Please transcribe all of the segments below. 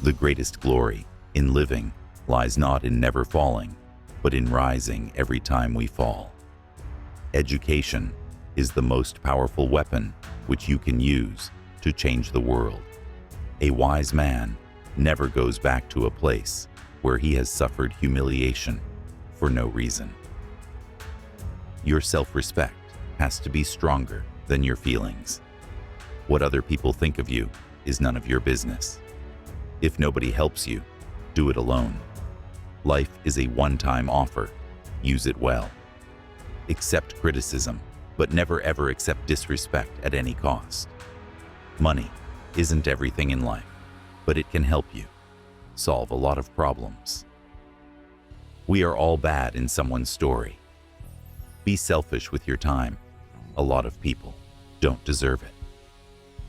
The greatest glory in living lies not in never falling, but in rising every time we fall. Education is the most powerful weapon which you can use to change the world. A wise man never goes back to a place where he has suffered humiliation for no reason. Your self-respect has to be stronger than your feelings. What other people think of you is none of your business. If nobody helps you, do it alone. Life is a one-time offer. Use it well. Accept criticism, but never ever accept disrespect at any cost. Money isn't everything in life, but it can help you solve a lot of problems. We are all bad in someone's story. Be selfish with your time. A lot of people don't deserve it.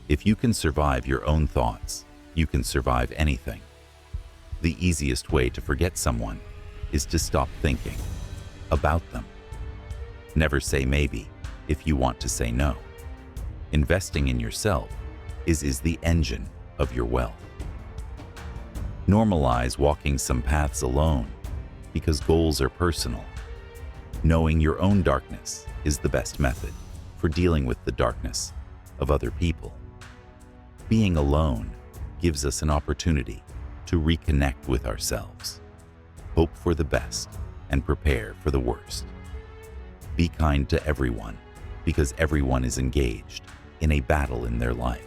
If you can survive your own thoughts, you can survive anything. The easiest way to forget someone is to stop thinking about them. Never say maybe if you want to say no. Investing in yourself is the engine of your wealth. Normalize walking some paths alone because goals are personal. Knowing your own darkness is the best method for dealing with the darkness of other people. Being alone gives us an opportunity to reconnect with ourselves. Hope for the best and prepare for the worst. Be kind to everyone because everyone is engaged in a battle in their life.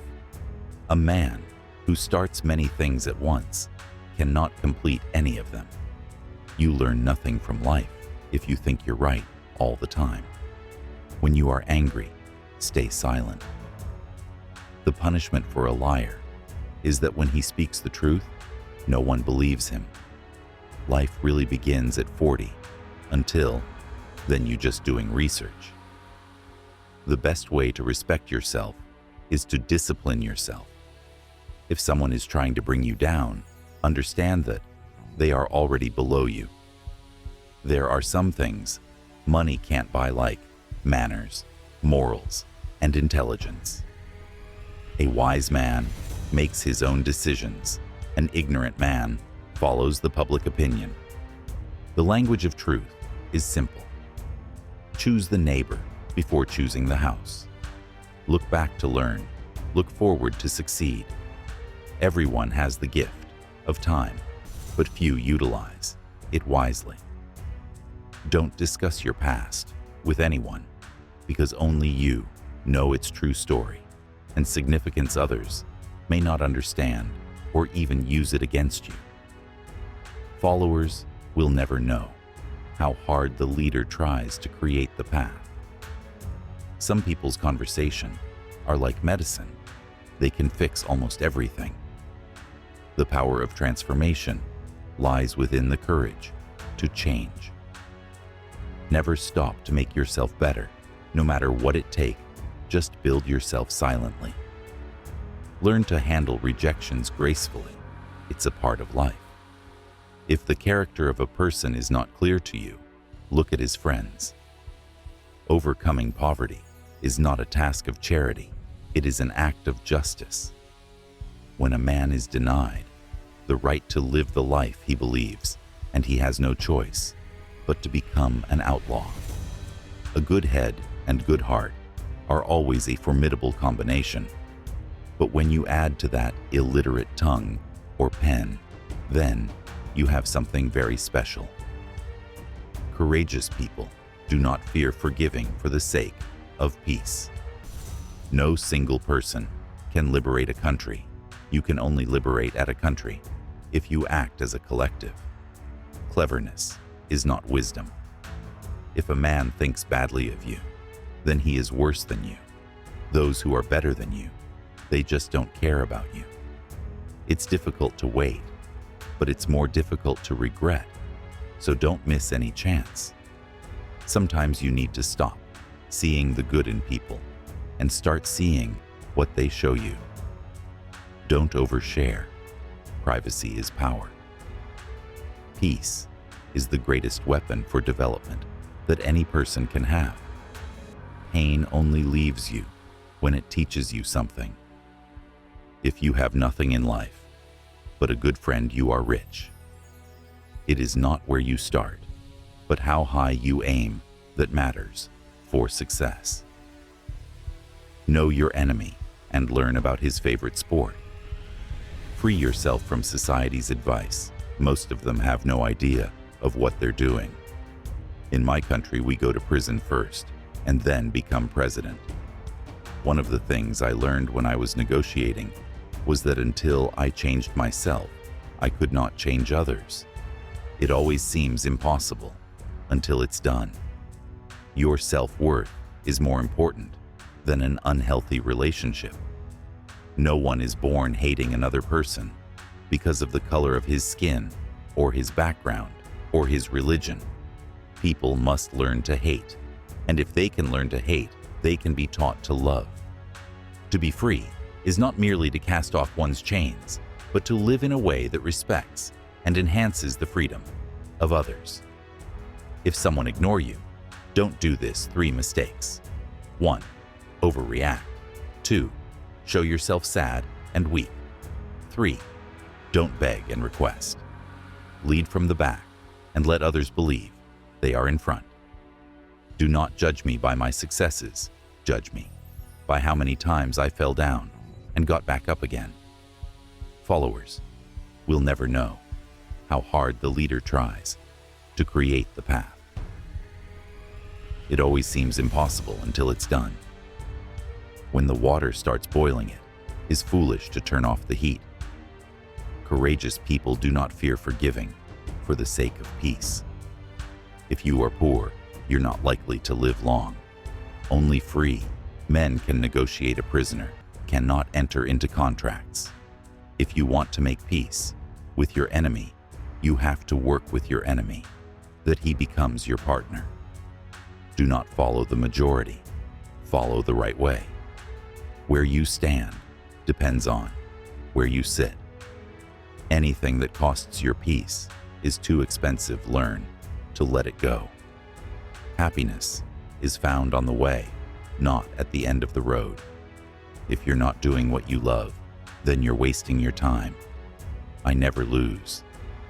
A man who starts many things at once cannot complete any of them. You learn nothing from life if you think you're right all the time. When you are angry, stay silent. The punishment for a liar is that when he speaks the truth, no one believes him. Life really begins at 40. Until then, you're just doing research. The best way to respect yourself is to discipline yourself. If someone is trying to bring you down, understand that they are already below you. There are some things money can't buy, like manners, morals, and intelligence. A wise man makes his own decisions. An ignorant man follows the public opinion. The language of truth is simple. Choose the neighbor before choosing the house. Look back to learn. Look forward to succeed. Everyone has the gift of time, but few utilize it wisely. Don't discuss your past with anyone because only you know its true story and significance. Others may not understand or even use it against you. Followers will never know how hard the leader tries to create the path. Some people's conversation are like medicine. They can fix almost everything. The power of transformation lies within the courage to change. Never stop to make yourself better, no matter what it takes. Just build yourself silently. Learn to handle rejections gracefully. It's a part of life. If the character of a person is not clear to you, look at his friends. Overcoming poverty is not a task of charity. It is an act of justice. When a man is denied the right to live the life he believes, and he has no choice but to become an outlaw. A good head and good heart are always a formidable combination. But when you add to that illiterate tongue or pen, then you have something very special. Courageous people do not fear forgiving for the sake of peace. No single person can liberate a country. You can only liberate at a country if you act as a collective. Cleverness is not wisdom. If a man thinks badly of you, then he is worse than you. Those who are better than you, they just don't care about you. It's difficult to wait, but it's more difficult to regret. So don't miss any chance. Sometimes you need to stop seeing the good in people and start seeing what they show you. Don't overshare. Privacy is power. Peace is the greatest weapon for development that any person can have. Pain only leaves you when it teaches you something. If you have nothing in life, but a good friend you are rich. It is not where you start, but how high you aim that matters for success. Know your enemy and learn about his favorite sport. Free yourself from society's advice. Most of them have no idea of what they're doing. In my country, we go to prison first and then become president. One of the things I learned when I was negotiating was that until I changed myself, I could not change others. It always seems impossible until it's done. Your self-worth is more important than an unhealthy relationship. No one is born hating another person because of the color of his skin or his background or his religion. People must learn to hate, and if they can learn to hate, they can be taught to love. To be free is not merely to cast off one's chains, but to live in a way that respects and enhances the freedom of others. If someone ignores you, don't do this 3 mistakes. 1. Overreact. 2. Show yourself sad and weak. 3. Don't beg and request. Lead from the back and let others believe they are in front. Do not judge me by my successes. Judge me by how many times I fell down and got back up again. Followers will never know how hard the leader tries to create the path. It always seems impossible until it's done. When the water starts boiling, it is foolish to turn off the heat. Courageous people do not fear forgiving for the sake of peace. If you are poor, you're not likely to live long. Only free men can negotiate. A prisoner cannot enter into contracts. If you want to make peace with your enemy, you have to work with your enemy, that he becomes your partner. Do not follow the majority. Follow the right way. Where you stand depends on where you sit. Anything that costs your peace is too expensive. Learn to let it go. Happiness is found on the way, not at the end of the road. If you're not doing what you love, then you're wasting your time. I never lose.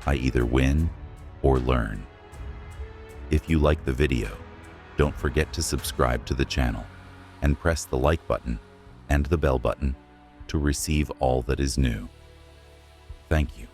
I either win or learn. If you like the video, don't forget to subscribe to the channel and press the like button and the bell button to receive all that is new. Thank you.